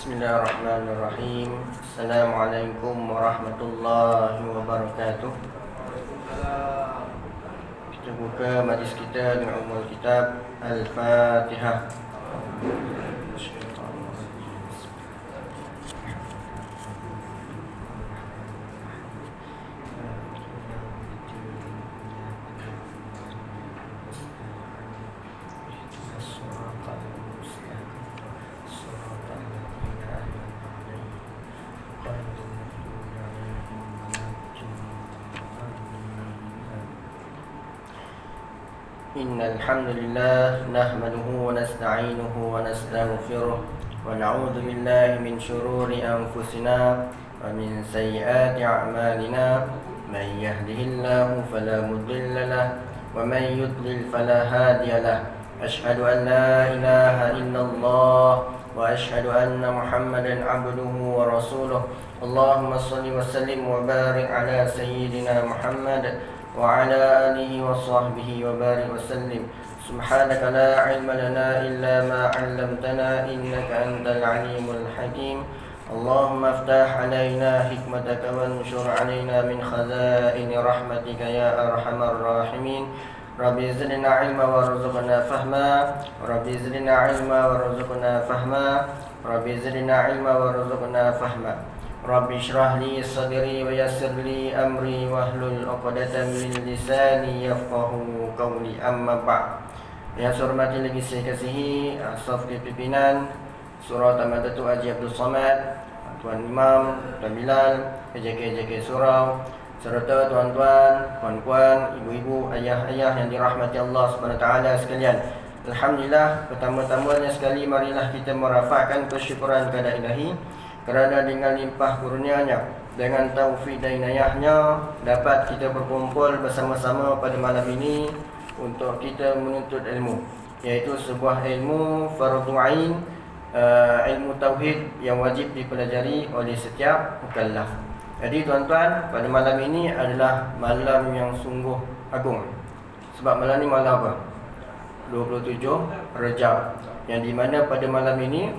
Bismillahirrahmanirrahim. Assalamualaikum warahmatullahi wabarakatuh. Kita buka majlis kita dengan umul kitab Al-Fatihah. إن الحمد لله نحمده ونستعينه ونستغفره ونعوذ بالله من شرور أنفسنا ومن سيئات أعمالنا من يهده الله فلا مضل له ومن يضلل فلا هادي له أشهد أن لا إله إلا الله وأشهد أن محمدا عبده ورسوله اللهم صل وسلم وبارك على سيدنا محمد وعلى آله وصحبه وبارك وسلم سبحانك لا علم لنا إلا ما علمتنا إنك أنت العليم الحكيم اللهم افتح علينا حكمتك وانشر علينا من خزائن رحمتك يا أرحم الراحمين ربي زدنا علما وارزقنا فهما ربي زدنا علما وارزقنا فهما ربي زدنا علما وارزقنا فهما Rabbi syrah li sadri wa yassir li amri wahlul 'uqdatam min lisani yafqahu qawli amma ba'd. Yang saya hormati lagi saya kasihi staf pimpinan Surau Tamadatu Haji Abdul Samad, Tuan Imam, Tuan Bilal, KJK Surau, serta tuan-tuan, puan-puan, ibu-ibu, ayah-ayah yang dirahmati Allah Subhanahu wa taala sekalian. Alhamdulillah, pertama-tamanya sekali marilah kita merafakkan kesyukuran kepada Ilahi kerana dengan limpah kurnianya, dengan taufik dan inayahnya, dapat kita berkumpul bersama-sama pada malam ini untuk kita menuntut ilmu, iaitu sebuah ilmu fardu ain, ilmu tauhid yang wajib dipelajari oleh setiap mukallaf. Jadi tuan-tuan, pada malam ini adalah malam yang sungguh agung. Sebab malam ni malam apa? 27 Rejab, yang di mana pada malam ini,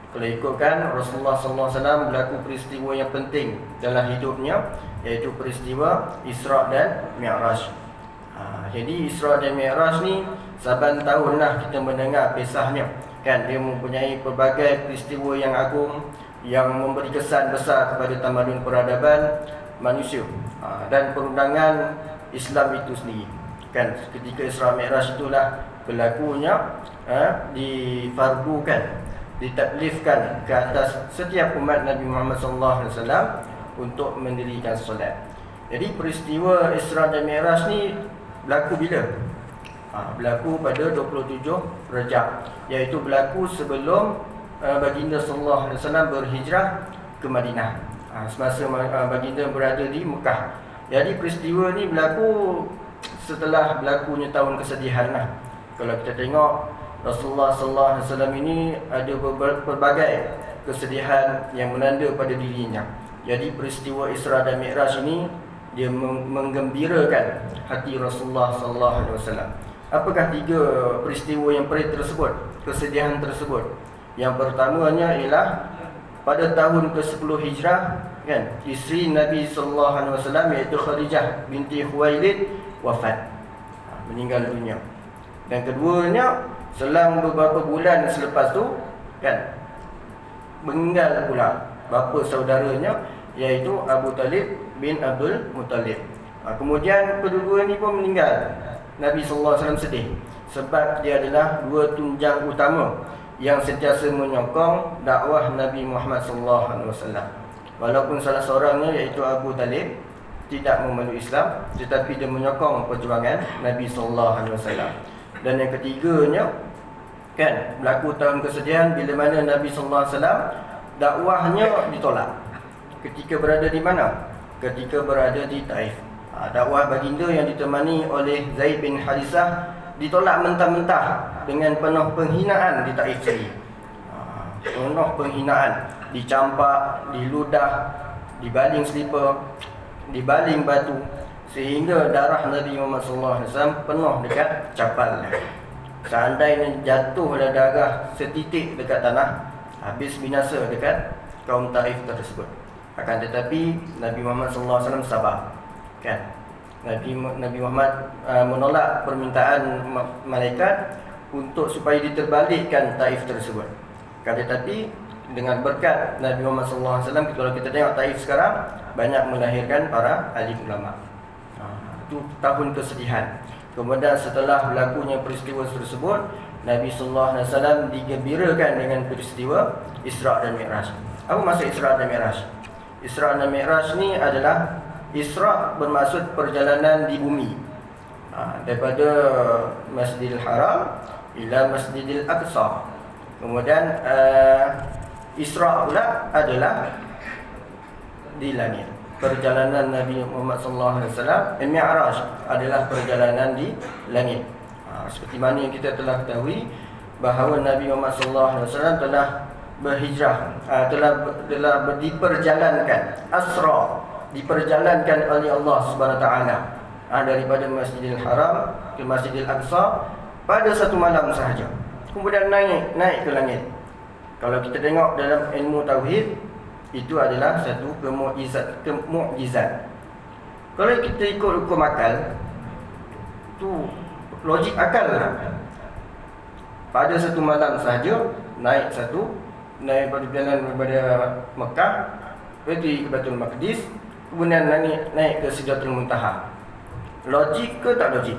kalau ikutkan Rasulullah SAW berlaku peristiwa yang penting dalam hidupnya, iaitu peristiwa Isra' dan Mi'raj. Jadi Isra' dan Mi'raj ni saban tahunlah kita mendengar kisahnya, kan? Dia mempunyai pelbagai peristiwa yang agung yang memberi kesan besar kepada tamadun peradaban manusia dan perundangan Islam itu sendiri, kan? Ketika Isra' Mi'raj itulah berlakunya difardukan, ditaklifkan ke atas setiap umat Nabi Muhammad SAW untuk mendirikan solat. Jadi peristiwa Isra' dan Mi'raj ni berlaku bila? Berlaku pada 27 Rejab, iaitu berlaku sebelum baginda sallallahu alaihi wasallam berhijrah ke Madinah, semasa baginda berada di Mekah. Jadi peristiwa ni berlaku setelah berlakunya tahun kesedihan lah. Kalau kita tengok Rasulullah SAW ini ada berbagai kesedihan yang melanda pada dirinya. Jadi peristiwa Isra' dan Mi'raj ini dia menggembirakan hati Rasulullah SAW. Apakah tiga peristiwa yang perit tersebut, kesedihan tersebut? Yang pertamanya ialah pada tahun ke-10 Hijrah, kan, isteri Nabi SAW iaitu Khadijah binti Khuwailid wafat, meninggal dunia. Dan keduanya, selang beberapa bulan selepas tu, kan, meninggal pula bapa saudaranya, iaitu Abu Talib bin Abdul Muttalib. Kemudian kedua ni pun meninggal. Nabi SAW sedih sebab dia adalah dua tunjang utama yang sentiasa menyokong dakwah Nabi Muhammad SAW. Walaupun salah seorangnya, iaitu Abu Talib, tidak memeluk Islam, tetapi dia menyokong perjuangan Nabi SAW. Dan yang ketiganya, kan, berlaku tahun kesedihan bila mana Nabi SAW dakwahnya ditolak. Ketika berada di mana? Ketika berada di Taif. Dakwah baginda yang ditemani oleh Zaid bin Harisah ditolak mentah-mentah dengan penuh penghinaan di Taif sendiri. Penuh penghinaan, dicampak, diludah, dibaling selipar, dibaling batu, sehingga darah Nabi Muhammad SAW penuh dekat capalnya. Seandainya jatuhlah darah setitik dekat tanah, habis binasa dekat kaum Taif tersebut. Akan tetapi Nabi Muhammad SAW sabar, kan? Nabi Muhammad menolak permintaan malaikat untuk supaya diterbalikkan Taif tersebut. Kan tetapi dengan berkat Nabi Muhammad SAW, kalau kita tengok Taif sekarang banyak melahirkan para alim ulama. Itu tahun kesedihan. Kemudian setelah berlakunya peristiwa tersebut, Nabi SAW digembirakan dengan peristiwa Isra' dan Mi'raj. Apa maksud Isra' dan Mi'raj? Isra' dan Mi'raj ni adalah, Isra' bermaksud perjalanan di bumi, daripada Masjidil Haram ila Masjidil Aqsa. Kemudian Isra' pula adalah di langit, perjalanan Nabi Muhammad SAW. Mi'raj adalah perjalanan di langit. Seperti mana yang kita telah ketahui bahawa Nabi Muhammad SAW telah berhijrah, telah diperjalankan, asra, diperjalankan oleh Allah Subhanahu Wa Taala daripada Masjidil Haram ke Masjidil Aqsa pada satu malam sahaja. Kemudian naik ke langit. Kalau kita tengok dalam ilmu tauhid, itu adalah satu mukjizat. Kalau kita ikut hukum akal, tu logik akal lah. Pada satu malam sahaja naik daripada Mekah pergi ke Baitul Maqdis, kemudian naik ke Sidratul Muntaha. Logik ke tak logik?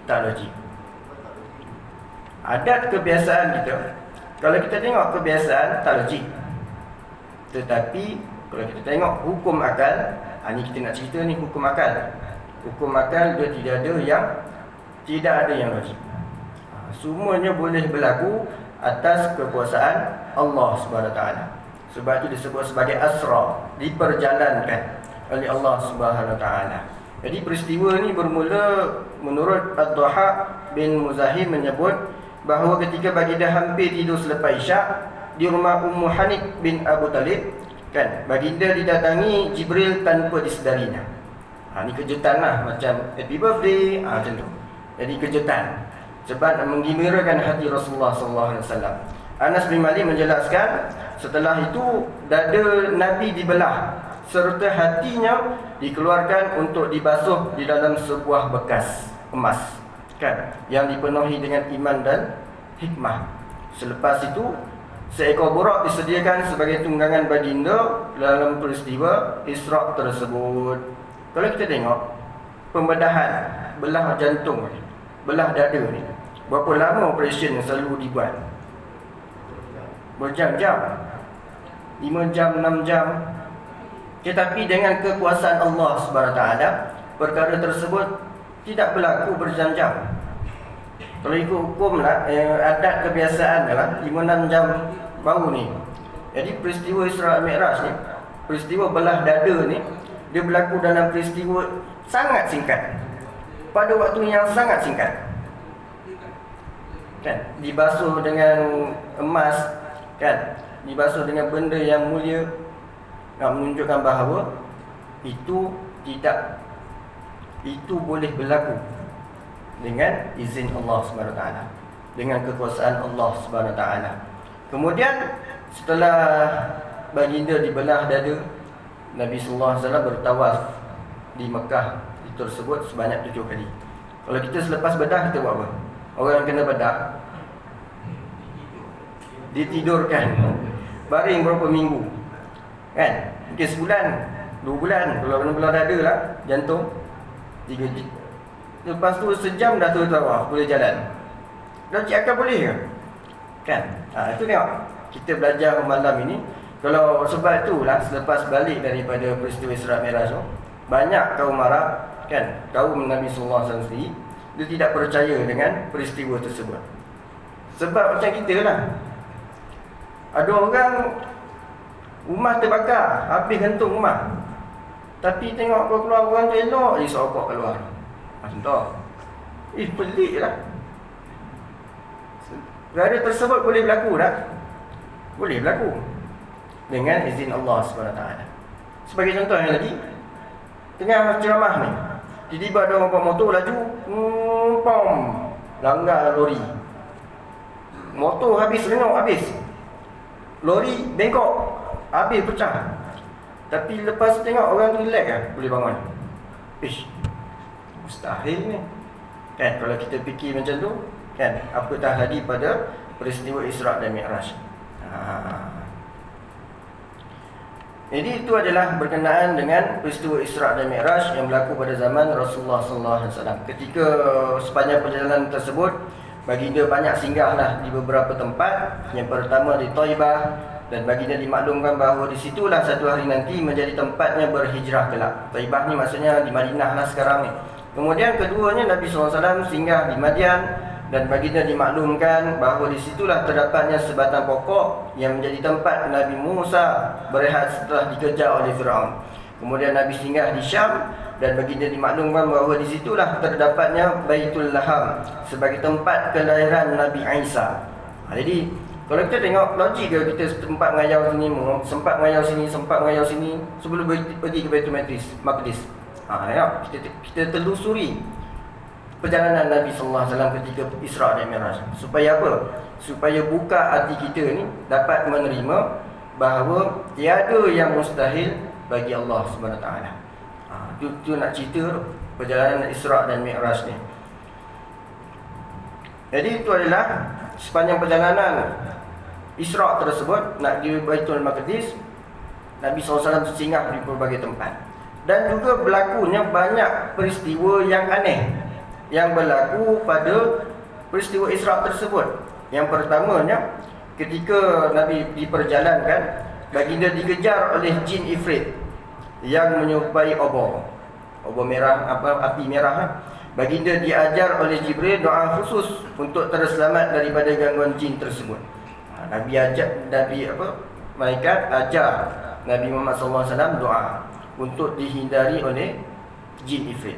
Tak logik. Adat kebiasaan kita, kalau kita tengok kebiasaan tak logik. Tetapi kalau kita tengok hukum akal, ni kita nak cerita ni hukum akal. Hukum akal dia tidak ada yang logik. Semuanya boleh berlaku atas kekuasaan Allah Subhanahu Wa Taala. Sebab itu disebut sebagai asra, diperjalankan oleh Allah Subhanahu Wa Taala. Jadi peristiwa ni bermula menurut Ad-Dhahhak bin Muzahim menyebut bahawa ketika baginda hampir tidur selepas Isyak di rumah Ummu Hanif bin Abu Talib, kan, baginda didatangi Jibril tanpa disedarinya. Ni kejutan lah, macam happy birthday, macam tu. Jadi kejutan, sebab menggembirakan hati Rasulullah SAW. Anas bin Malik menjelaskan, setelah itu dada Nabi dibelah serta hatinya dikeluarkan untuk dibasuh di dalam sebuah bekas emas, kan, yang dipenuhi dengan iman dan hikmah. Selepas itu seekor burak disediakan sebagai tunggangan baginda dalam peristiwa Isra' tersebut. Kalau kita tengok pembedahan belah jantung ni, belah dada ni, berapa lama operation yang selalu dibuat? Berjam-jam, 5 jam, 6 jam. Tetapi dengan kekuasaan Allah SWT, perkara tersebut tidak berlaku berjam-jam. Kalau ikut hukum lah, adat kebiasaan adalah 5-6 jam baru ni. Jadi peristiwa Isra' Mi'raj ni, peristiwa belah dada ni, dia berlaku dalam peristiwa sangat singkat, pada waktu yang sangat singkat, kan, dibasuh dengan emas, kan, dibasuh dengan benda yang mulia, menunjukkan bahawa itu boleh berlaku dengan izin Allah SWT, dengan kekuasaan Allah SWT. Kemudian setelah baginda dibelah dada, Nabi SAW bertawaf di Mekah tersebut sebanyak 7 kali. Kalau kita selepas bedah, kita buat apa? Orang yang kena bedah ditidurkan, baring berapa minggu, kan? Mungkin sebulan, 2 bulan. Kalau kena belah dada lah, jantung 3 jam. Lepas tu sejam dah tawaf, boleh jalan. Logik akal boleh ke? Kan? Itu tengok, kita belajar malam ini. Kalau sebab itulah selepas balik daripada peristiwa Isra' Mi'raj tu, banyak kaum Arab, kan, kaum Nabi SAW sendiri, dia tidak percaya dengan peristiwa tersebut. Sebab macam kita lah, ada orang rumah terbakar, habis gantung rumah, tapi tengok keluar orang tu elok je sokok keluar. Macam tu. Pelik lah. Perkara tersebut boleh berlaku tak? Boleh berlaku dengan izin Allah SWT. Sebagai contoh yang lagi, tengah ceramah ni, tiba-tiba ada orang bawa motor laju, langgar lori, motor habis, renok habis. lori bengkok, habis pecah. Tapi lepas tengok orang tu relax lah, boleh bangun. Ish, mustahil ni kan, kalau kita fikir macam tu kan. Apatah lagi pada peristiwa Isra' dan Mi'raj. Jadi itu adalah berkenaan dengan peristiwa Isra' dan Mi'raj yang berlaku pada zaman Rasulullah SAW. Ketika sepanjang perjalanan tersebut, baginda banyak singgahlah di beberapa tempat. Yang pertama di Taibah, dan baginda dimaklumkan bahawa di situlah satu hari nanti menjadi tempatnya berhijrah kelak. Taibah ni maksudnya di Madinah lah sekarang ni. Kemudian keduanya Nabi SAW singgah di Madian, dan baginda dimaklumkan bahawa di situlah terdapatnya sebatang pokok yang menjadi tempat Nabi Musa berehat setelah dikejar oleh Firaun. Kemudian Nabi singgah di Syam, dan baginda dimaklumkan bahawa di situlah terdapatnya Baitul Laham sebagai tempat kelahiran Nabi Isa. Jadi kalau kita tengok logik ke, kita sempat mengayau sini, sempat mengayau sini sebelum pergi ke Baitul Maqdis. Kita telusuri perjalanan Nabi SAW ketika Isra' dan Mi'raj. Supaya apa? Supaya buka hati kita ni dapat menerima bahawa tiada yang mustahil bagi Allah SWT. Itu nak cerita perjalanan Isra' dan Mi'raj ni. Jadi itu adalah sepanjang perjalanan Isra' tersebut nak di Baitul Maqdis, Nabi SAW singgah di berbagai tempat. Dan juga berlakunya banyak peristiwa yang aneh yang berlaku pada peristiwa Isra' tersebut. Yang pertamanya, ketika Nabi diperjalankan, baginda dikejar oleh jin ifrit yang menyerupai obor merah, api merah. Baginda diajar oleh Jibril doa khusus untuk terselamat daripada gangguan jin tersebut. Malaikat ajar Nabi Muhammad SAW doa untuk dihindari oleh jin ifrit.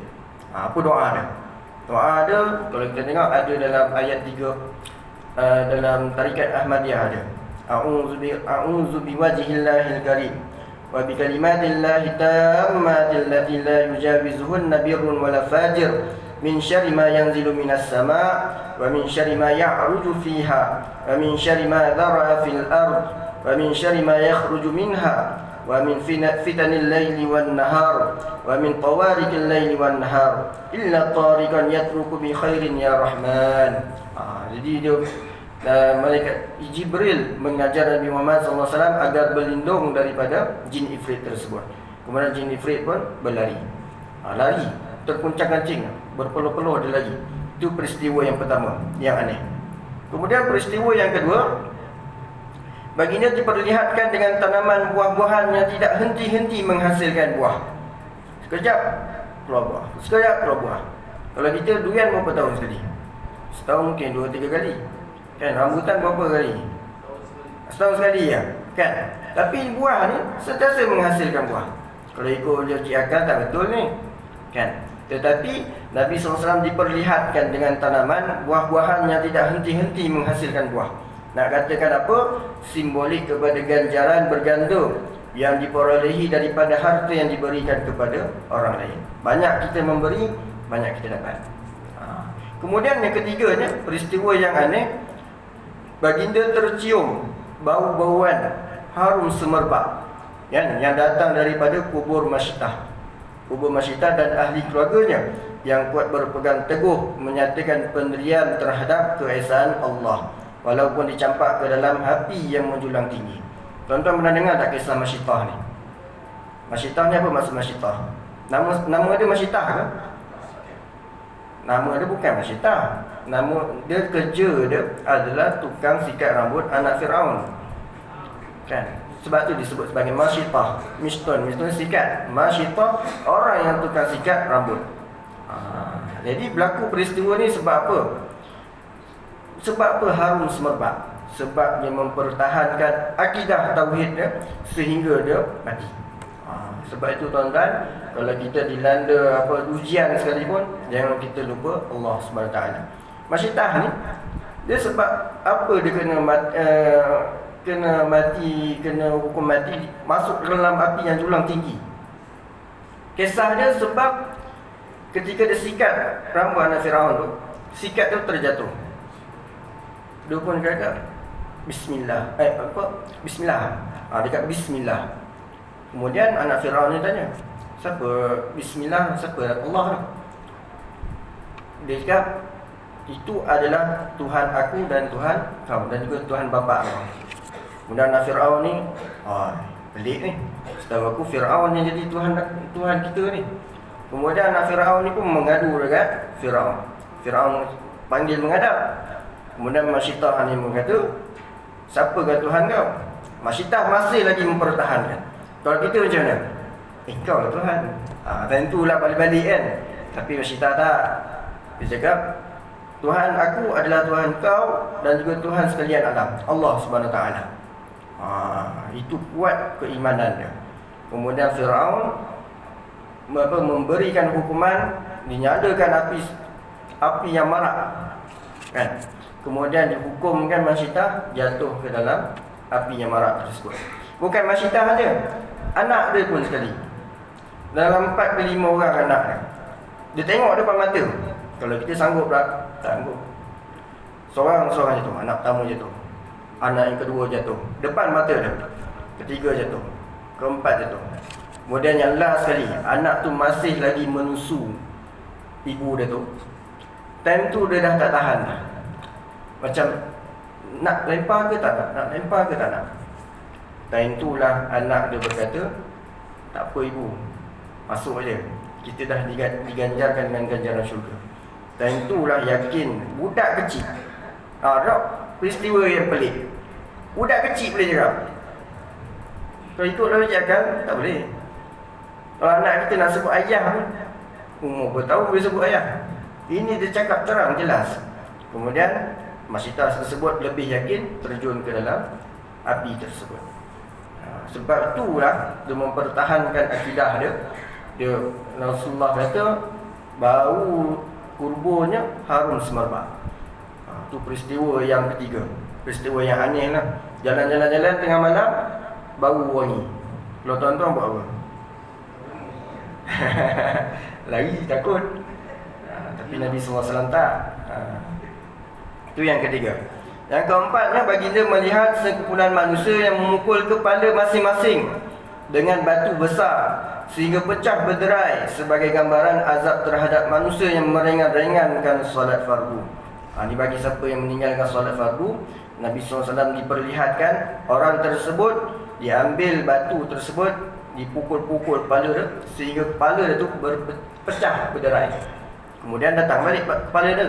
Apa doa dia? Doa ada, kalau kita tengok ada dalam ayat 3 dalam tarikat Ahmadiyah ada. A'udzu biwajhillahil karim wa bikalimatillahi tammatil lati la yujawizuhunna birrun wala fajir min syarri ma yanzilu minas sama' wa min syarri ma ya'ruju fiha wa min syarri ma dhara'a fil ard wa min syarri ma yakhruju minha wa min fitanil laili wan nahar wa min tawarikil laili wan nahar illa tariqan yatruku bi khairin ya rahman. Jadi dia malaikat Jibril mengajar Nabi Muhammad SAW agar berlindung daripada jin ifrit tersebut. Kemudian jin ifrit pun berlari, lari terkuncang-kancing, berpeluh-peluh dia lagi. Itu peristiwa yang pertama yang aneh. Kemudian peristiwa yang kedua, baginda diperlihatkan dengan tanaman buah-buahan yang tidak henti-henti menghasilkan buah. Sekejap keluar buah, sekejap keluar buah. Kalau kita durian berapa tahun sekali? Setahun mungkin 2-3 kali kan. Rambutan berapa kali? Setahun sekali ya kan. Tapi buah ni sentiasa menghasilkan buah. Kalau ikut logik akal tak betul ni kan. Tetapi Nabi SAW diperlihatkan dengan tanaman buah-buahan yang tidak henti-henti menghasilkan buah. Nak katakan apa? Simbolik kepada ganjaran berganda yang diperolehi daripada harta yang diberikan kepada orang lain. Banyak kita memberi, banyak kita dapat. Kemudian yang ketiganya, peristiwa yang aneh, baginda tercium bau-bauan harum semerbak yang datang daripada kubur Masyitah dan ahli keluarganya yang kuat berpegang teguh menyatakan pendirian terhadap keesaan Allah walaupun dicampak ke dalam api yang menjulang tinggi. Tuan-tuan pernah dengar tak kisah Masyitah ni? Masyitah ni apa maksud Masyitah? Nama dia Masyitah ke? Nama dia bukan Masyitah. Nama dia, kerja dia adalah tukang sikat rambut anak Firaun. Kan? Sebab tu disebut sebagai Masyitah. Mishtun sikat. Masyitah orang yang tukang sikat rambut. Jadi berlaku peristiwa ni sebab apa? Sebab apa harum semerbak? Sebab dia mempertahankan akidah tauhid dia sehingga dia mati. Sebab itu tuan-tuan, kalau kita dilanda ujian sekalipun, jangan kita lupa Allah SWT. Masyitah ni, dia sebab apa dia kena hukum mati, masuk ke dalam api yang julang tinggi. Kisah dia sebab ketika dia sikat rambut anak Firaun tu, sikat tu terjatuh. Dia pun kata Bismillah. Bismillah. Dekat Bismillah. Kemudian anak Firaun ni tanya, siapa Bismillah, siapa Allah ni? Dia cakap, itu adalah Tuhan aku dan Tuhan kau, dan juga Tuhan bapa kau. Kemudian anak Firaun ni, pelik ni. Setahu aku Firaun yang jadi Tuhan kita ni. Kemudian anak Firaun ni pun mengadu dekat Firaun. Firaun panggil menghadap. Kemudian Masyitah ni berkata, siapakah Tuhan kau? Masyitah masih lagi mempertahankan. Kalau kita macam mana? Kau lah Tuhan. Tentulah balik-balik kan. Tapi Masyitah tak. Dia cakap, Tuhan aku adalah Tuhan kau dan juga Tuhan sekalian alam, Allah SWT. Itu kuat keimanan dia. Kemudian Firaun memberikan hukuman, dinyalakan api yang marak kan. Kemudian dihukumkan Masyitah jatuh ke dalam api yang marak tersebut. Bukan Masyitah saja, anak dia pun sekali. Dalam 4 ke 5 orang anak dia. Dia tengok depan mata. Kalau kita sanggup tak? Tak sanggup. Seorang jatuh, anak pertama jatuh, anak yang kedua jatuh depan mata dia, ketiga jatuh, keempat jatuh. Kemudian yang last sekali, anak tu masih lagi menusuk ibu dia tu. Time tu dia dah tak tahan dah. Macam nak lempar ke tak nak? Nak lempar ke tak nak? Time tu lah anak dia berkata, tak apa ibu, masuk aja. Kita dah diganjarkan dengan ganjaran syurga. Time tu lah yakin budak kecil. Peristiwa yang pelik. Budak kecil boleh cakap. Kalau ikut logik akal, tak boleh. Kalau anak kita nak sebut ayah pun, umur bertahun boleh sebut ayah. Ini dia cakap terang, jelas. Kemudian Masyitah tersebut lebih yakin terjun ke dalam api tersebut. Sebab itulah dia mempertahankan akidah dia. Rasulullah kata bau kurbannya harum semerbak. Itu peristiwa yang ketiga. Peristiwa yang aneh lah. Jalan-jalan tengah malam, bau wangi. Kalau tuan-tuan buat apa? Lari, takut. Tapi Nabi SAW tak. Itu yang ketiga. Yang keempatnya, baginda melihat sekumpulan manusia yang memukul kepala masing-masing dengan batu besar sehingga pecah berderai sebagai gambaran azab terhadap manusia yang meringan-ringankan solat fardu. Ini bagi siapa yang meninggalkan solat fardu, Nabi SAW diperlihatkan orang tersebut diambil batu tersebut, dipukul-pukul kepala dia sehingga kepala dia tu pecah berderai. Kemudian datang balik kepala dia,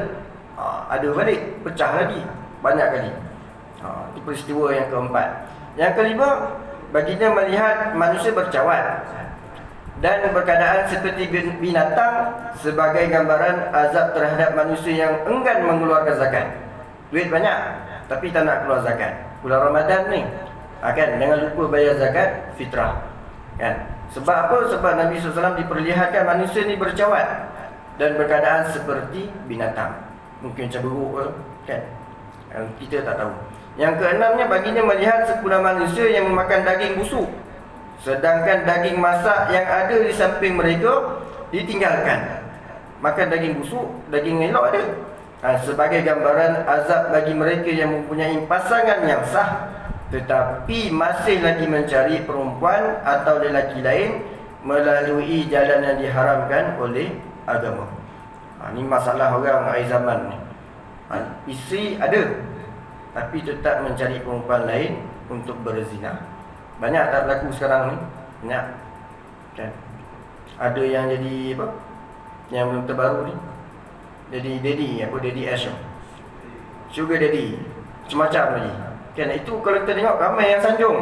ada balik, pecah lagi banyak kali. Itu peristiwa yang keempat. Yang kelima, baginda melihat manusia bercawat dan berkeadaan seperti binatang sebagai gambaran azab terhadap manusia yang enggan mengeluarkan zakat. Duit banyak tapi tak nak keluar zakat. Bulan Ramadan ni jangan lupa bayar zakat fitrah kan. Sebab apa? Sebab Nabi SAW diperlihatkan manusia ni bercawat dan berkeadaan seperti binatang. Mungkin caburuk kan, kita tak tahu. Yang keenamnya, baginda melihat sekumpulan manusia yang memakan daging busuk, sedangkan daging masak yang ada di samping mereka ditinggalkan. Makan daging busuk, daging elok ada. Sebagai gambaran azab bagi mereka yang mempunyai pasangan yang sah tetapi masih lagi mencari perempuan atau lelaki lain melalui jalan yang diharamkan oleh agama. Ini masalah orang akhir zaman ni. Isteri ada tapi tetap mencari perempuan lain untuk berzina. Banyak tak berlaku sekarang ni? Banyak kan? Ada yang jadi apa? Yang belum terbaru ni, jadi daddy Ash, sugar daddy, macam-macam lagi kan. Itu kalau kita tengok ramai yang sanjung.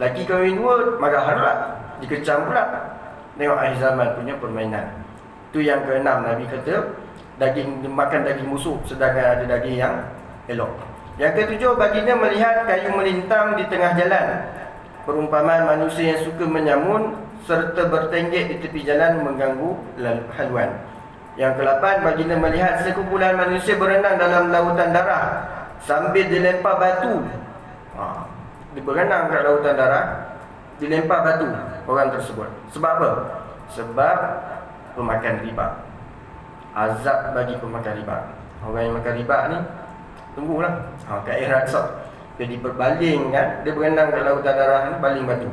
Laki kahwin dua, marah pula, dikecam pula. Tengok akhir zaman punya permainan. Itu yang keenam, Nabi kata makan daging busuk sedangkan ada daging yang elok. Yang ketujuh, baginda melihat kayu melintang di tengah jalan, perumpamaan manusia yang suka menyamun serta bertenggek di tepi jalan mengganggu haluan. Yang ke-8, baginda melihat sekumpulan manusia berenang dalam lautan darah sambil dilempar batu. Dia berenang kat lautan darah, dilempar batu orang tersebut. Sebab apa? Sebab pemakan riba. Azab bagi pemakan riba. Orang yang makan riba ni, tunggulah kat akhirat esok. Jadi berbaling kan, dia berenang ke lautan darah ni, baling batu.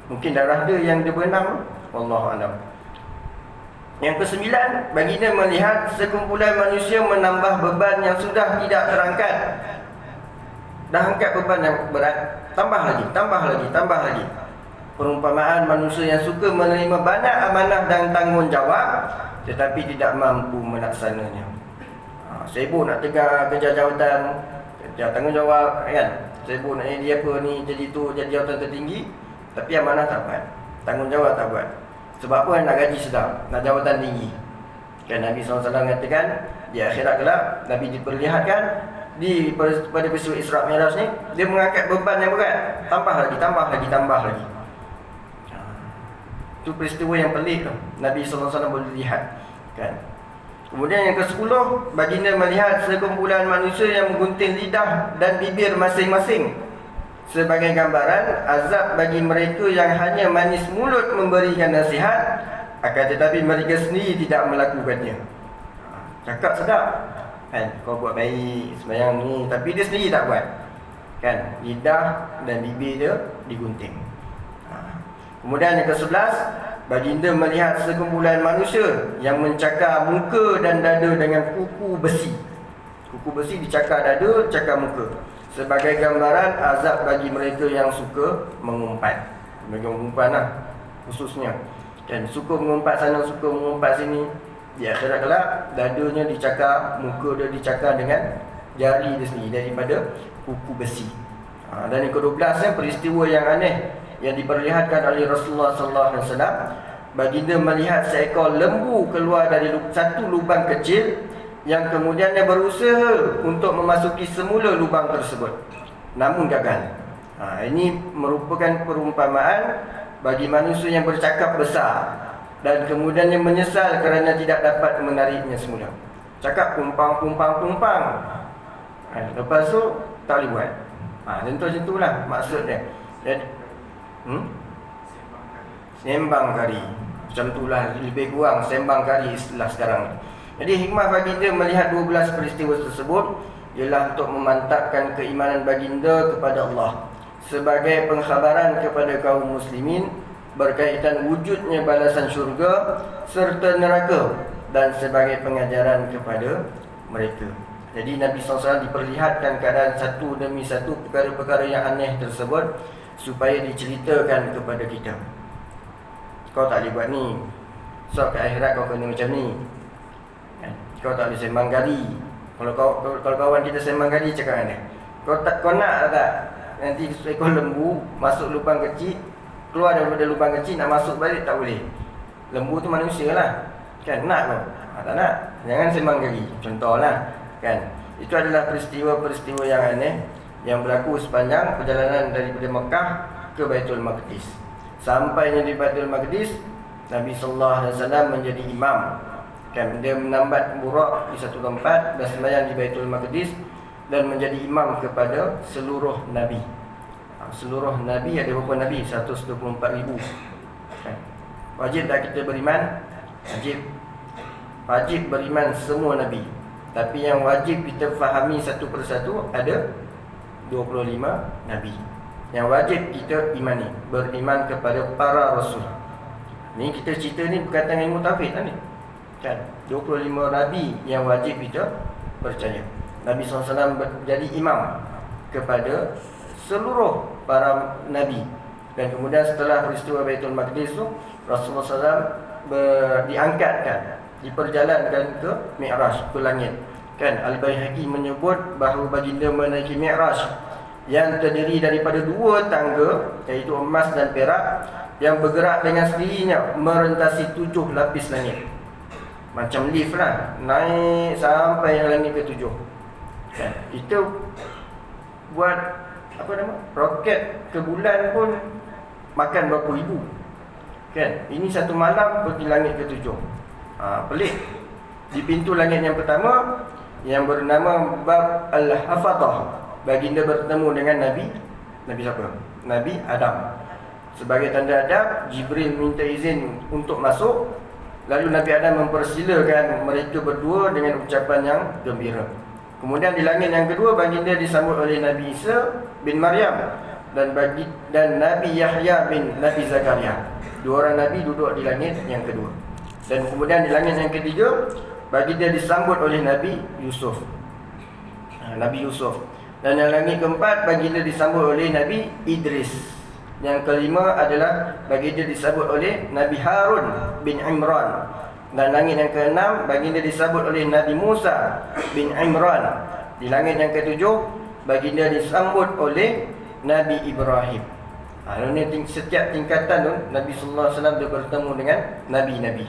Mungkin darah dia yang dia berenang, wallahu alam. Yang kesembilan, baginda melihat sekumpulan manusia menambah beban yang sudah tidak terangkat. Dah angkat beban yang berat, tambah lagi. Perumpamaan manusia yang suka menerima banyak amanah dan tanggungjawab tetapi tidak mampu melaksananya. Sibuk nak tegar kerja jawatan, kerja tanggungjawab kan. Sibuk nak jadi apa ni, jadi tu, jadi jawatan tertinggi, tapi amanah tak buat, tanggungjawab tak buat. Sebab apa? Nak gaji sedap, nak jawatan tinggi. Kan Nabi SAW katakan di akhirat kelak, Nabi diperlihatkan pada peristiwa Isra' Mi'raj ni, dia mengangkat beban yang berat, tambah lagi. Itu peristiwa yang pelik tu, Nabi SAW boleh lihat kan. Kemudian yang ke-10, baginda melihat sekumpulan manusia yang menggunting lidah dan bibir masing-masing sebagai gambaran azab bagi mereka yang hanya manis mulut memberikan nasihat, akan tetapi mereka sendiri tidak melakukannya. Cakap sedap kan, kau buat baik sembahyang ni, tapi dia sendiri tak buat kan, lidah dan bibir dia digunting. Kemudian yang ke-11, baginda melihat sekumpulan manusia yang mencakar muka dan dada dengan kuku besi. Kuku besi dicakar dada, cakar muka, sebagai gambaran azab bagi mereka yang suka mengumpat. Bagi mengumpat lah khususnya kan, suka mengumpat sana, suka mengumpat sini. Di akhirat kelak, dadanya dicakar, muka dia dicakar dengan jari dia sendiri daripada kuku besi. Dan yang ke-12, peristiwa yang aneh yang diperlihatkan oleh Rasulullah SAW. Baginda melihat seekor lembu keluar dari satu lubang kecil yang kemudiannya berusaha untuk memasuki semula lubang tersebut, namun gagal. Ini merupakan perumpamaan bagi manusia yang bercakap besar dan kemudiannya menyesal kerana tidak dapat menariknya semula. Cakap pumpang. Lepas tu tak boleh buat. Contoh-contohlah maksudnya. Jadi, sembang kari. Macam itulah lebih kurang sembang kari istilah sekarang. Jadi hikmah baginda melihat 12 peristiwa tersebut ialah untuk memantapkan keimanan baginda kepada Allah sebagai pengkhabaran kepada kaum muslimin berkaitan wujudnya balasan syurga serta neraka dan sebagai pengajaran kepada mereka. Jadi Nabi SAW diperlihatkan keadaan satu demi satu perkara-perkara yang aneh tersebut supaya diceritakan kepada kita. Kau tak boleh buat ni, so ke akhirat kau kena macam ni. Kau tak boleh sembang gari. Kalau kawan kita sembang gari, cakap mana? Kau nak tak nanti seekor lembu masuk lubang kecil, keluar daripada lubang kecil, nak masuk balik tak boleh. Lembu tu manusia lah kan, nak kau? Tak nak, jangan sembang gari. Contohlah kan. Itu adalah peristiwa-peristiwa yang aneh yang berlaku sepanjang perjalanan daripada Mekah ke Baitul Maqdis. Sampainya di Baitul Maqdis, Nabi SAW menjadi imam kan, dia menambat burak di satu tempat dan sembahyang di Baitul Maqdis dan menjadi imam kepada seluruh nabi. Seluruh nabi, ada berapa nabi? 124,000 kan. Wajib tak kita beriman? Wajib beriman semua nabi. Tapi yang wajib kita fahami satu persatu ada 25 nabi yang wajib kita imani, beriman kepada para rasul. Ni kita cerita ni berkaitan dengan ilmu tauhid ni kan. 25 nabi yang wajib kita percaya. Nabi SAW menjadi imam kepada seluruh para nabi. Dan kemudian setelah peristiwa Baitul Maqdis tu, Rasulullah SAW diangkatkan, diperjalankan ke Mi'raj, ke langit kan. Al-Baihaqi menyebut bahawa baginda menaiki Mi'raj yang terdiri daripada 2 tangga, iaitu emas dan perak, yang bergerak dengan sendirinya merentasi 7 lapis langit. Macam lift lah, naik sampai langit ke-7 kan. Kita buat roket ke bulan pun makan berapa ribu kan. Ini satu malam pergi langit ke-7. Pelik. Di pintu langit yang pertama yang bernama Bab Al-Hafadah, baginda bertemu dengan Nabi siapa? Nabi Adam. Sebagai tanda adab, Jibril minta izin untuk masuk. Lalu Nabi Adam mempersilakan mereka berdua dengan ucapan yang gembira. Kemudian di langit yang kedua baginda disambut oleh Nabi Isa bin Maryam dan Nabi Yahya bin Nabi Zakaria. Dua orang Nabi duduk di langit yang kedua. Dan kemudian di langit yang ketiga baginda disambut oleh Nabi Yusuf. Nabi Yusuf. Dan yang langit keempat baginda disambut oleh Nabi Idris. Yang kelima adalah baginda disambut oleh Nabi Harun bin Imran. Dan langit yang keenam baginda disambut oleh Nabi Musa bin Imran. Di langit yang ketujuh baginda disambut oleh Nabi Ibrahim. Ini setiap tingkatan tu Nabi sallallahu alaihi wasallam dia bertemu dengan nabi-nabi.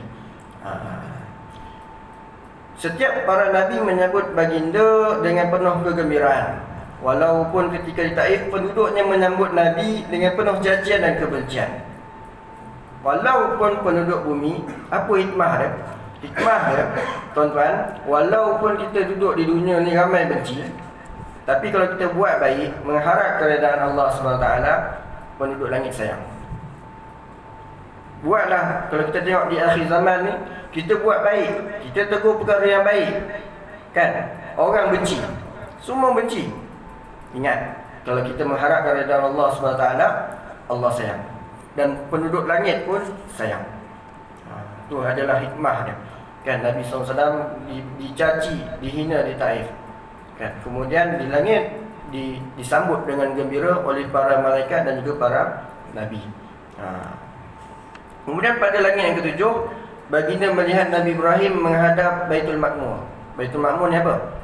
Setiap para nabi menyambut baginda dengan penuh kegembiraan. Walaupun ketika di Taif penduduknya menyambut nabi dengan penuh cacian dan kebencian. Walaupun penduduk bumi, apa hikmah dia? Hikmah dia, tuan-tuan, walaupun kita duduk di dunia ni ramai benci, tapi kalau kita buat baik, mengharap keredaan Allah SWT, penduduk langit sayang. Buatlah, kalau kita tengok di akhir zaman ni, kita buat baik, kita tegur perkara yang baik, kan? Orang benci, semua benci. Ingat, kalau kita mengharapkan redha Allah SWT, Allah sayang. Dan penduduk langit pun sayang. Itu adalah hikmah dia. Kan Nabi SAW dicaci, dihina di Taif. Kan? Kemudian di langit disambut dengan gembira oleh para malaikat dan juga para nabi. Kemudian pada langit yang ketujuh, baginda melihat Nabi Ibrahim menghadap Baitul Ma'mur. Baitul Ma'mur ni apa?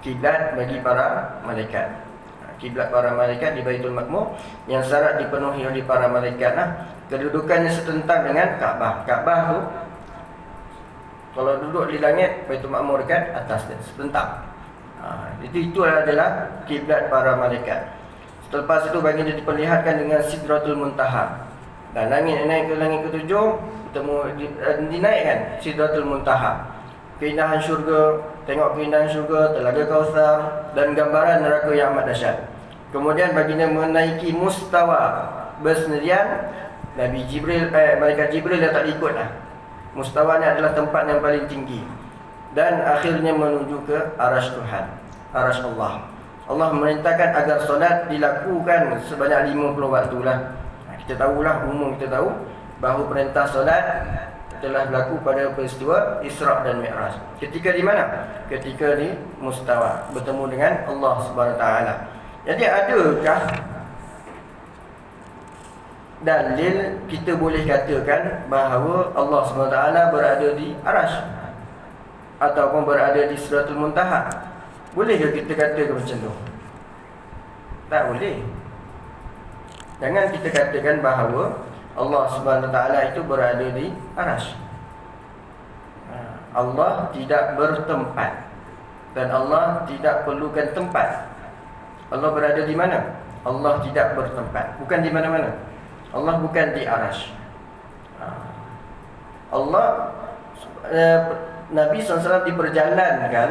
Kiblat bagi para malaikat. Kiblat para malaikat di Baitul Ma'mur yang syarat dipenuhi oleh para malaikat kedudukannya setentang dengan Kaabah. Kaabah tu kalau duduk di langit, Baitul Ma'mur dekat atas dia, setentang. Itu adalah kiblat para malaikat. Selepas itu baginda diperlihatkan dengan Sidratul Muntaha. Dan langit naik ke langit ketujuh, dinaikkan Sidratul Muntaha. Keindahan syurga, tengok keindahan syurga, Telaga Kausar dan gambaran neraka yang amat dahsyat. Kemudian baginda menaiki mustawa bersendirian. Nabi Jibril, malaikat Jibril dah tak ikut dah. Mustawa ni adalah tempat yang paling tinggi. Dan akhirnya menuju ke arasy Tuhan, arasy Allah. Allah memerintahkan agar solat dilakukan sebanyak 50 waktu lah. Kita tahulah, umum kita tahu bahawa perintah solat telah berlaku pada peristiwa Isra' dan Mi'raj. Ketika di mana? Ketika di Mustawa, bertemu dengan Allah Subhanahu Wa Taala. Jadi adakah dalil kita boleh katakan bahawa Allah Subhanahu Wa Taala berada di arasy ataupun berada di Sidratul Muntaha? Boleh ke kita katakan macam tu? Tak boleh. Jangan kita katakan bahawa Allah Subhanahu Wa Taala itu berada di arasy. Allah tidak bertempat dan Allah tidak perlukan tempat. Allah berada di mana? Allah tidak bertempat, bukan di mana-mana. Allah bukan di arasy. Allah Nabi SAW diperjalankan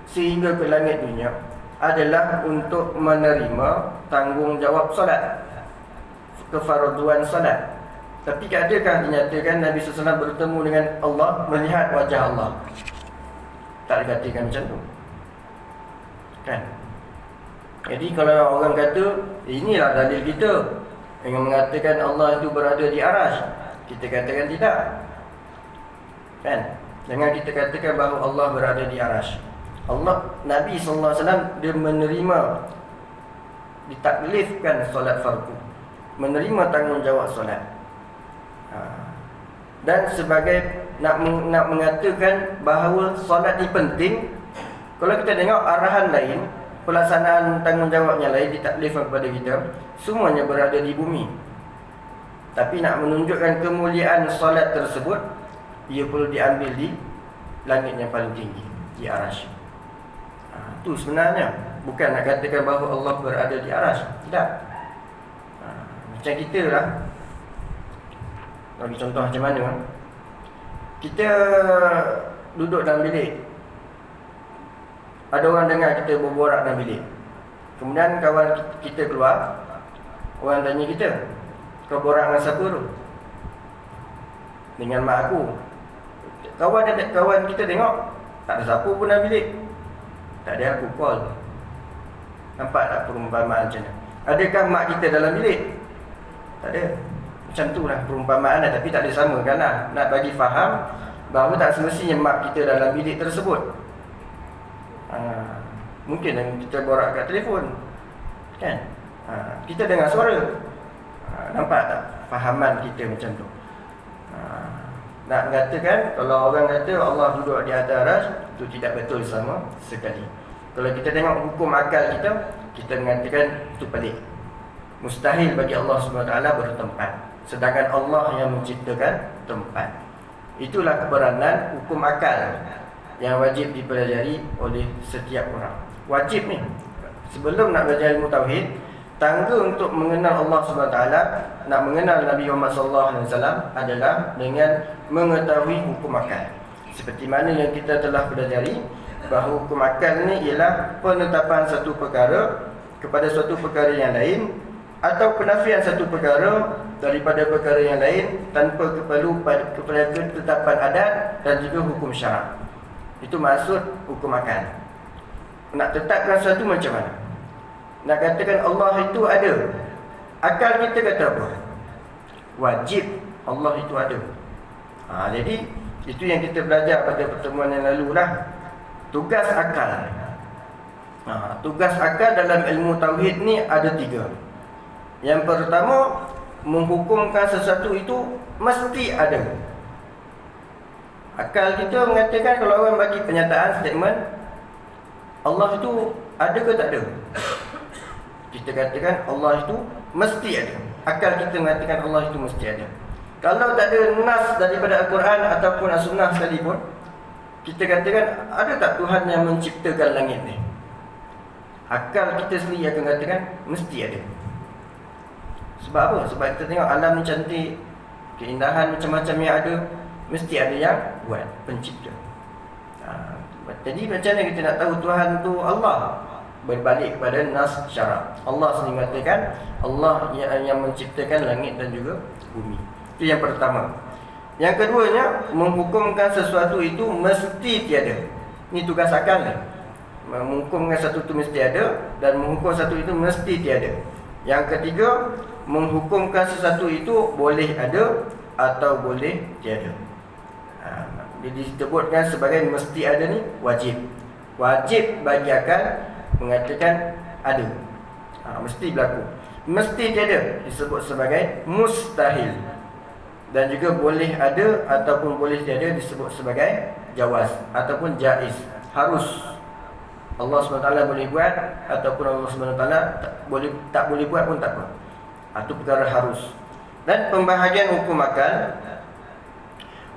sehingga ke langit dunia adalah untuk menerima tanggungjawab solat, kefarduan solat. Tapi adakah dinyatakan Nabi SAW bertemu dengan Allah, melihat wajah Allah? Tak dikatakan macam tu, kan? Jadi kalau orang kata inilah dalil kita yang mengatakan Allah itu berada di arasy, kita katakan tidak, kan? Jangan kita katakan bahawa Allah berada di arasy. Allah, Nabi SAW dia menerima, ditaklifkan solat fardu, menerima tanggungjawab solat. Dan sebagai nak mengatakan bahawa solat ini penting, kalau kita tengok arahan lain, pelaksanaan tanggungjawabnya lain ditaklifkan kepada kita, semuanya berada di bumi. Tapi nak menunjukkan kemuliaan solat tersebut, ia perlu diambil di langit yang paling tinggi, di arasy. Itu sebenarnya, bukan nak katakan bahawa Allah berada di arasy. Tidak. Macam kita lah, bagi contoh macam mana, kita duduk dalam bilik, ada orang dengar kita berborak dalam bilik. Kemudian kawan kita keluar, orang tanya kita, kau borak dengan siapa tu? Dengan mak aku. Kawan kita tengok, tak ada siapa pun dalam bilik, Tak ada, aku call. Nampak tak perumpamaan macam mana? Adakah mak kita dalam bilik? Tak ada. Macam tu lah perumpamaan lah, tapi tak disamakan lah. Nak bagi faham bahawa tak semestinya mak kita dalam bilik tersebut. Mungkin kita borak kat telefon, kan? Kita dengar suara. Nampak tak fahaman kita macam tu? Nak mengatakan kalau orang kata Allah duduk di atas aras, itu tidak betul sama sekali. Kalau kita tengok hukum akal kita, kita mengatakan itu pelik. Mustahil bagi Allah SWT bertempat, sedangkan Allah yang menciptakan tempat. Itulah keperanan hukum akal yang wajib dipelajari oleh setiap orang. Wajib ni. Sebelum nak belajar ilmu tauhid, tangga untuk mengenal Allah SWT, nak mengenal Nabi Muhammad SAW adalah dengan mengetahui hukum akal. Seperti mana yang kita telah pelajari, bahawa hukum akal ni ialah penetapan satu perkara kepada suatu perkara yang lain, atau penafian satu perkara daripada perkara yang lain tanpa perlu kepada ketetapan adat dan juga hukum syarak. Itu maksud hukum akal. Nak tetapkan sesuatu macam mana? Nak katakan Allah itu ada, akal kita kata apa? Wajib Allah itu ada. Jadi itu yang kita belajar pada pertemuan yang lalu lah. Tugas akal. Tugas akal dalam ilmu tauhid ni ada 3. Yang pertama, menghukumkan sesuatu itu mesti ada. Akal kita mengatakan, kalau orang bagi pernyataan, statement, Allah itu ada ke tak ada? Kita katakan Allah itu mesti ada. Akal kita mengatakan Allah itu mesti ada. Kalau tak ada nas daripada Al-Quran ataupun As-Sunnah sekalipun, kita katakan ada tak Tuhan yang menciptakan langit ni? Akal kita sendiri akan katakan mesti ada. Sebab apa? Sebab kita tengok alam ni cantik, keindahan macam-macam yang ada, mesti ada yang buat, pencipta. Jadi macam mana kita nak tahu Tuhan tu Allah? Berbalik kepada nas syarak. Allah sendiri mengatakan Allah yang menciptakan langit dan juga bumi. Itu yang pertama. Yang keduanya, menghukumkan sesuatu itu mesti tiada. Ini tugas akal ni. Menghukumkan satu itu mesti ada, dan menghukum satu itu mesti tiada. Yang ketiga, menghukumkan sesuatu itu boleh ada atau boleh tiada. Jadi disebutkan sebagai mesti ada ni wajib. Wajib bagi akal mengatakan ada, mesti berlaku. Mesti tiada disebut sebagai mustahil. Dan juga boleh ada ataupun boleh tiada disebut sebagai jawaz ataupun jaiz, harus. Allah SWT boleh buat ataupun Allah SWT tak boleh buat pun tak apa. Itu perkara harus. Dan pembahagian hukum akal.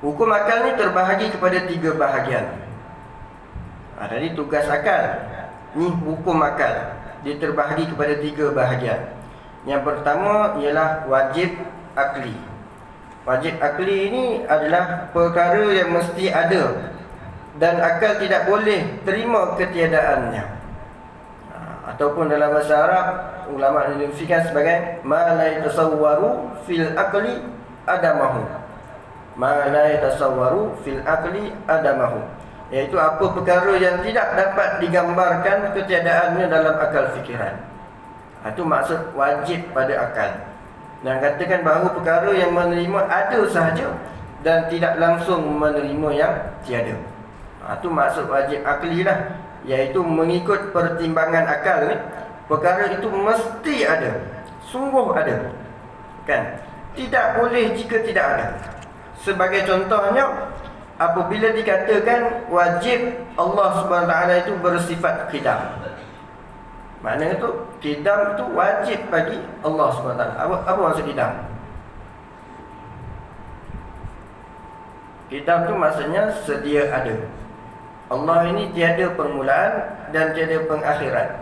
Hukum akal ni terbahagi kepada 3 bahagian. Tadi tugas akal, ni hukum akal, dia terbahagi kepada 3 bahagian. Yang pertama ialah wajib akli. Wajib akli ini adalah perkara yang mesti ada dan akal tidak boleh terima ketiadaannya. Ataupun dalam bahasa Arab, ulama mendefinisikan sebagai ma la yatasawwaru fil aqli adamahu. Ma la yatasawwaru fil aqli adamahu, iaitu apa perkara yang tidak dapat digambarkan ketiadaannya dalam akal fikiran. Itu maksud wajib pada akal. Dan katakan bahawa perkara yang menerima ada sahaja dan tidak langsung menerima yang tiada. Itu maksud wajib akli lah, iaitu mengikut pertimbangan akal ni, perkara itu mesti ada, sungguh ada, kan? Tidak boleh jika tidak ada. Sebagai contohnya, apabila dikatakan wajib Allah SWT itu bersifat qidam. Maknanya tu qidam itu wajib bagi Allah SWT. Apa maksud qidam? Qidam tu maksudnya sedia ada. Allah ini tiada permulaan dan tiada pengakhiran.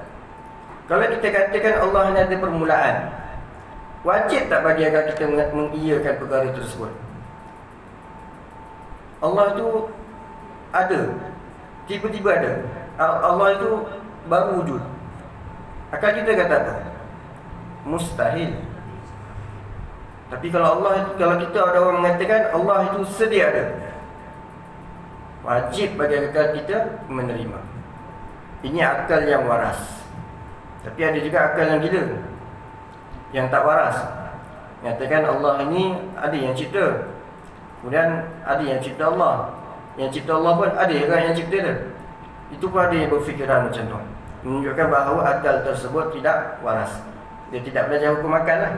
Kalau kita katakan Allah ini ada permulaan, wajib tak bagi akal kita mengiyakan perkara tersebut? Allah itu ada, tiba-tiba ada. Allah itu baru wujud. Akal kita kata apa? Mustahil. Tapi kalau kita ada orang mengatakan Allah itu sedia ada, wajib bagi akal kita menerima. Ini akal yang waras. Tapi ada juga akal yang gila, yang tak waras. Nyatakan Allah ini ada yang cipta, kemudian ada yang cipta Allah. Yang cipta Allah pun ada kan yang cipta dia. Itu pun ada yang berfikiran macam tu, menunjukkan bahawa akal tersebut tidak waras. Dia tidak belajar hukum akal lah.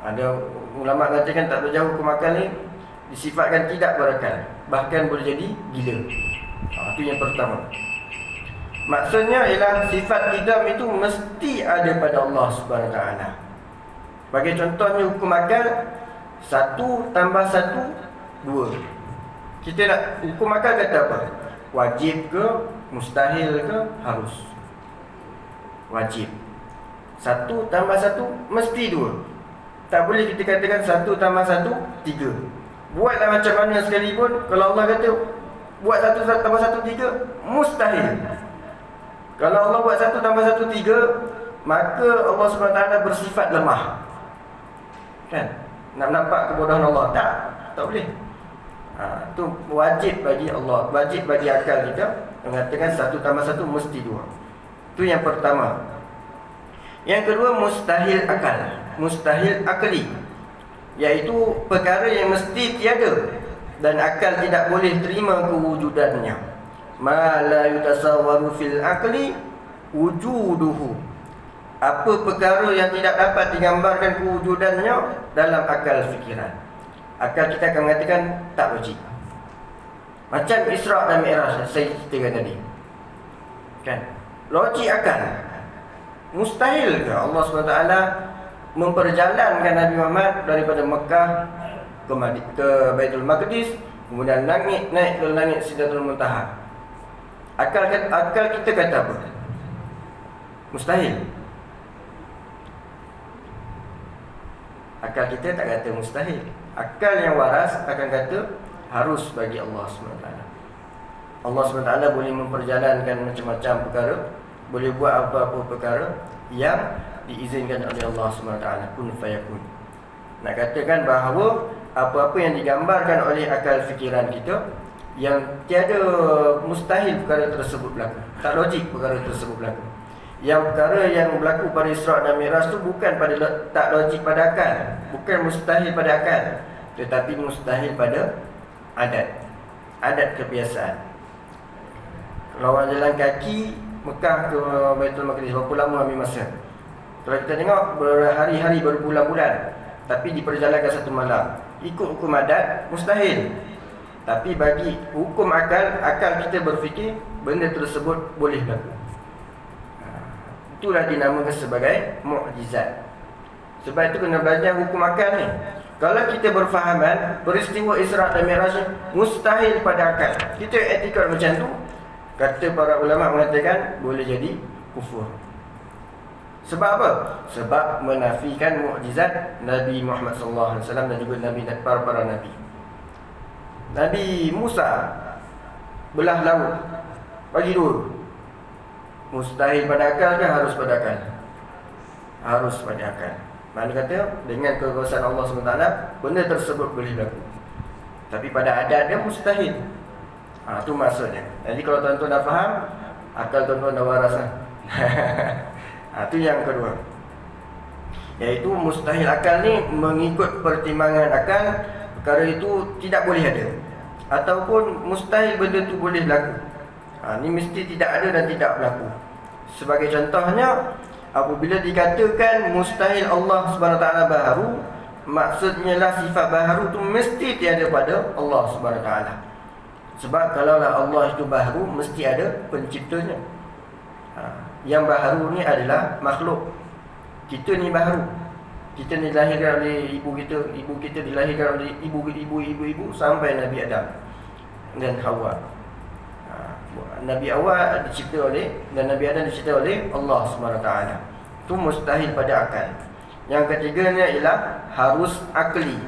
Ada ulama katakan tak belajar hukum akal ni disifatkan tidak berakal, bahkan boleh jadi gila. Itu yang pertama. Maksudnya ialah sifat idam itu mesti ada pada Allah Subhanahu Wa Taala. Bagi contohnya hukum akal, 1 tambah 1 2. Kita nak hukum akal kata apa? Wajib ke, mustahil ke, harus? Wajib. 1 tambah 1 mesti 2. Tak boleh kita katakan 1 tambah 1 3. Buatlah macam mana sekalipun, kalau Allah kata buat 1 tambah 1 3, mustahil. Kalau Allah buat 1 tambah 1 3, maka Allah SWT bersifat lemah. Kan? Nak nampak kebodohan Allah? Tak boleh. Itu wajib bagi Allah, wajib bagi akal kita mengatakan 1 tambah 1 mesti 2. Itu yang pertama. Yang kedua, mustahil akal, mustahil akli, iaitu perkara yang mesti tiada dan akal tidak boleh terima kewujudannya. Ma la yutasawwaru fil akli wujuduhu. Apa perkara yang tidak dapat digambarkan kewujudannya dalam akal fikiran. Akal kita akan mengatakan tak logik. Macam Isra' dan Mi'raj saya ceritakan tadi, kan? Logik akal. Mustahil ke Allah SWT memperjalankan Nabi Muhammad daripada Mekah ke Baitul Maqdis, kemudian naik ke langit Sidratul Muntaha? Akal kita kata apa? Mustahil. Akal kita tak kata mustahil. Akal yang waras akan kata harus bagi Allah SWT. Allah SWT boleh memperjalankan macam-macam perkara, boleh buat apa-apa perkara yang diizinkan oleh Allah SWT. Kun fayakun. Nak katakan bahawa apa-apa yang digambarkan oleh akal fikiran kita, yang tiada, mustahil perkara tersebut berlaku. Tak logik perkara tersebut berlaku. Yang perkara yang berlaku pada Isra' dan Mi'raj tu bukan pada tak logik pada akal, bukan mustahil pada akal, tetapi mustahil pada adat kebiasaan. Kalau orang jalan kaki Mekah ke Baitul Maqdis, berapa lama ambil masa? Kalau kita tengok berhari-hari, berbulan-bulan, tapi diperjalankan 1 malam. Ikut hukum adat, mustahil. Tapi bagi hukum akal, akal kita berfikir benda tersebut boleh berlaku. Itulah dinamakan sebagai mukjizat. Sebab itu kena belajar hukum akal ni. Kalau kita berfahaman peristiwa Isra' dan Mi'raj mustahil pada akal, kita etikad macam tu, kata para ulama mengatakan boleh jadi kufur. Sebab apa? Sebab menafikan mukjizat Nabi Muhammad SAW dan juga para nabi. Nabi Musa belah laut bagi 2. Mustahil pada akal ke harus pada akal? Harus pada akal. Mana kata dengan kekuasaan Allah SWT benda tersebut boleh berlaku. Tapi pada adat dia mustahil. Itu maksudnya. Jadi kalau tuan-tuan dah faham, akal tuan-tuan dah waras lah. Itu yang kedua, iaitu mustahil akal ni mengikut pertimbangan akal, perkara itu tidak boleh ada, ataupun mustahil benda tu boleh berlaku. Ni mesti tidak ada dan tidak berlaku. Sebagai contohnya, apabila dikatakan mustahil Allah SWT baharu, maksudnya lah sifat baharu tu mesti tiada pada Allah SWT. Sebab kalaulah Allah itu baharu, mesti ada penciptanya. Yang baharu ni adalah makhluk. Kita ni baharu. Kita ni dilahirkan oleh ibu kita dilahirkan oleh ibu sampai Nabi Adam dan Hawa. Nabi Hawa dicipta oleh dan Nabi Adam dicipta oleh Allah SWT. Itu mustahil pada akal. Yang ketiganya ialah harus akli.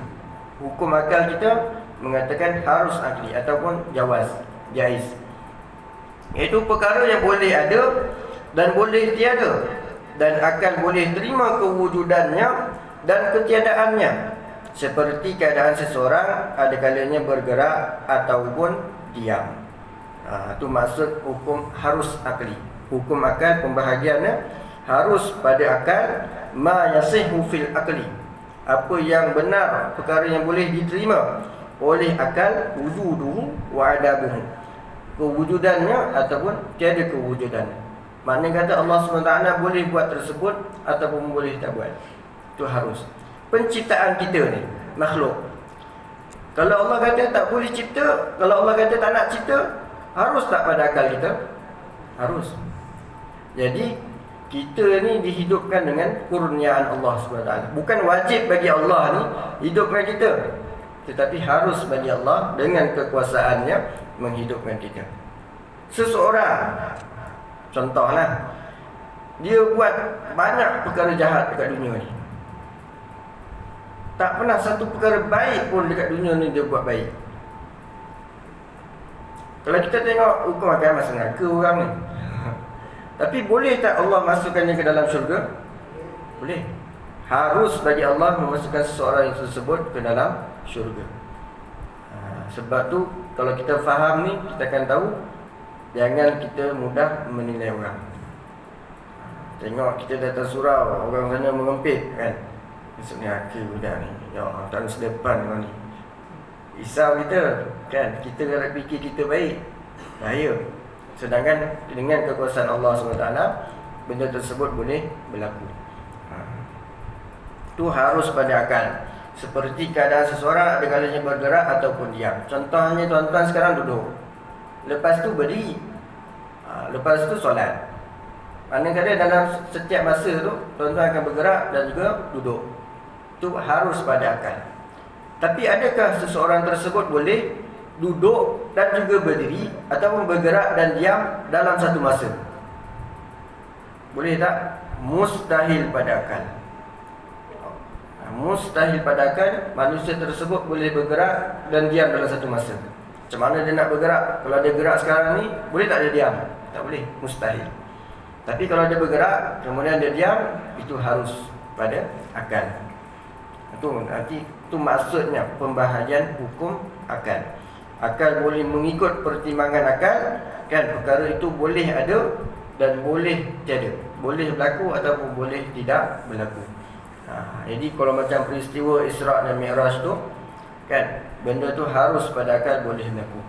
Hukum akal kita mengatakan harus akli ataupun jaiz. Iaitu perkara yang boleh ada dan boleh tiada, dan akal boleh terima kewujudannya dan ketiadaannya. Seperti keadaan seseorang ada kalanya bergerak ataupun diam. Itu maksud hukum harus akli. Hukum akal pembahagiannya harus pada akal ma yasihu fil aqli. Apa yang benar, perkara yang boleh diterima oleh akal, wujuduhu wa adabuhu. Kewujudannya ataupun tiada kewujudannya. Maknanya kata Allah SWT boleh buat tersebut ataupun boleh tak buat. Itu harus. Penciptaan kita ni, makhluk. Kalau Allah kata tak boleh cipta, kalau Allah kata tak nak cipta, harus tak pada akal kita? Harus. Jadi kita ni dihidupkan dengan kurniaan Allah SWT. Bukan wajib bagi Allah ni hidupkan kita, tetapi harus bagi Allah dengan kekuasaannya menghidupkan kita. Seseorang, contohlah, dia buat banyak perkara jahat dekat dunia ni, tak pernah satu perkara baik pun dekat dunia ni dia buat baik. Kalau kita tengok hukum akan masuk neraka orang ni, tapi boleh tak Allah masukkannya ke dalam syurga? Boleh. Harus bagi Allah memasukkan seseorang yang tersebut ke dalam syurga. Sebab tu kalau kita faham ni, kita akan tahu jangan kita mudah menilai orang. Tengok kita datang surau, orang sana mengempit kan, maksudnya akhir budak ni, ya Allah, tak ada sedepan orang ni, risau kita kan. Kita nak fikir kita baik, bahaya. Sedangkan dengan kekuasaan Allah SWT, benda tersebut boleh berlaku. Itu harus pada akal. Seperti keadaan seseorang ada kalanya bergerak ataupun diam. Contohnya tuan-tuan sekarang duduk, lepas tu berdiri, lepas tu solat. Kadang-kadang dalam setiap masa tu tuan-tuan akan bergerak dan juga duduk. Itu harus pada akal. Tapi adakah seseorang tersebut boleh duduk dan juga berdiri ataupun bergerak dan diam dalam satu masa? Boleh tak? Mustahil pada akal. Mustahil pada akal manusia tersebut boleh bergerak dan diam dalam satu masa. Macam mana dia nak bergerak? Kalau dia gerak sekarang ni, boleh tak dia diam? Tak boleh, mustahil. Tapi kalau dia bergerak kemudian dia diam, itu harus pada akal. Itu maksudnya pembahagian hukum akal. Akal boleh mengikut pertimbangan akal kan, perkara itu boleh ada dan boleh tiada, boleh berlaku ataupun boleh tidak berlaku. Jadi kalau macam peristiwa Isra' dan Mi'raj tu kan, benda tu harus pada akal boleh berlaku.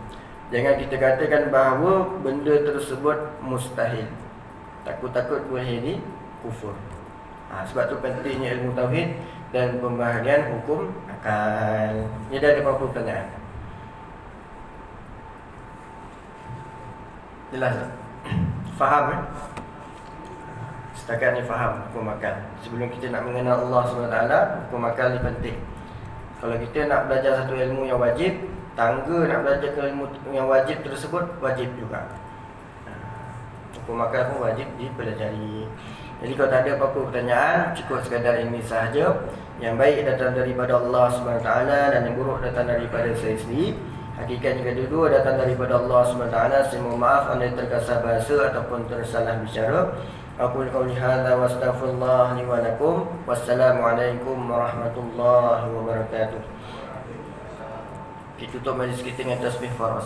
Jangan kita katakan bahawa benda tersebut mustahil, takut-takut boleh jadi kufur. Sebab tu pentingnya ilmu tauhid dan pembahagian hukum akal. Ini dah ada beberapa pertanyaan. Jelas tak? Faham Setakat ni faham hukum akal. Sebelum kita nak mengenal Allah SWT, hukum akal ni penting. Kalau kita nak belajar satu ilmu yang wajib, tangga nak belajar ke ilmu yang wajib tersebut wajib juga. Hukum akal pun wajib dipelajari. Jadi kalau tak ada apa-apa pertanyaan, cukup sekadar ini sahaja. Yang baik datang daripada Allah SWT dan yang buruk datang daripada saya sendiri. Hakikat yang kedua datang daripada Allah SWT. Saya mohon maaf anda terkasar bahasa ataupun tersalah bicara. Aqul qawli hadza wa astaghfirullah li wa lakum. Wassalamualaikum warahmatullahi wabarakatuh. Kita tutup majlis kita dengan tasbih faras.